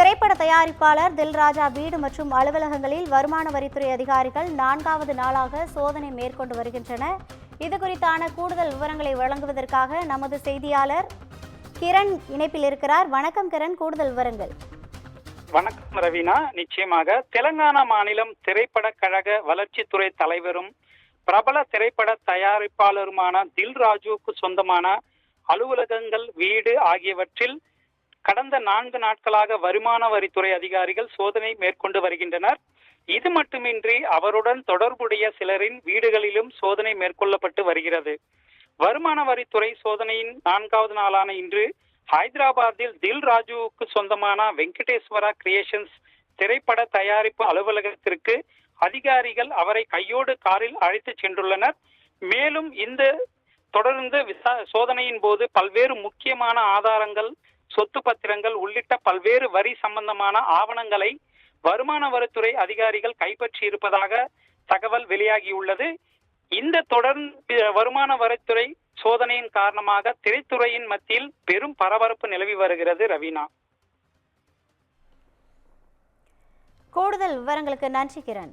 திரைப்பட தயாரிப்பாளர் தில்ராஜா வீடு மற்றும் அலுவலகங்களில் வருமான வரித்துறை அதிகாரிகள் 4வது நாளாக சோதனை மேற்கொண்டு வருகின்றனர். இதுகுறித்தான கூடுதல் விவரங்களை வழங்குவதற்காக நமது செய்தியாளர் கிரண் இணைப்பில் இருக்கிறார். வணக்கம் கிரண், கூடுதல் விவரங்கள். வணக்கம் ரவீனா. நிச்சயமாக தெலங்கானா மாநிலம் திரைப்பட கழக வளர்ச்சித்துறை தலைவரும் பிரபல திரைப்பட தயாரிப்பாளருமான தில்ராஜுவுக்கு சொந்தமான அலுவலகங்கள், வீடு ஆகியவற்றில் கடந்த 4 நாட்களாக வருமான வரித்துறை அதிகாரிகள் சோதனை மேற்கொண்டு வருகின்றனர். இது மட்டுமின்றி அவருடன் தொடர்புடைய சிலரின் வீடுகளிலும் சோதனை மேற்கொள்ளப்பட்டு வருகிறது. வருமான வரித்துறை சோதனையின் 4வது நாளான இன்று ஹைதராபாத்தில் தில்ராஜுவுக்கு சொந்தமான வெங்கடேஸ்வரா கிரியேஷன்ஸ் திரைப்பட தயாரிப்பு அலுவலகத்திற்கு அதிகாரிகள் அவரை கையோடு காரில் அழைத்து சென்றுள்ளனர். மேலும் இந்த தொடர்ந்து சோதனையின் போது பல்வேறு முக்கியமான ஆதாரங்கள், சொத்து பத்திரங்கள் உள்ளிட்ட பல்வேறு வரி சம்பந்தமான ஆவணங்களை வருமான வரித்துறை அதிகாரிகள் கைப்பற்றி இருப்பதாக தகவல் வெளியாகியுள்ளது. இந்த தொடர்ந்து வருமான வரித்துறை சோதனையின் காரணமாக திரைத்துறையின் மத்தியில் பெரும் பரபரப்பு நிலவி வருகிறது. ரவீனா, கூடுதல் விவரங்களுக்கு நன்றி கிரண்.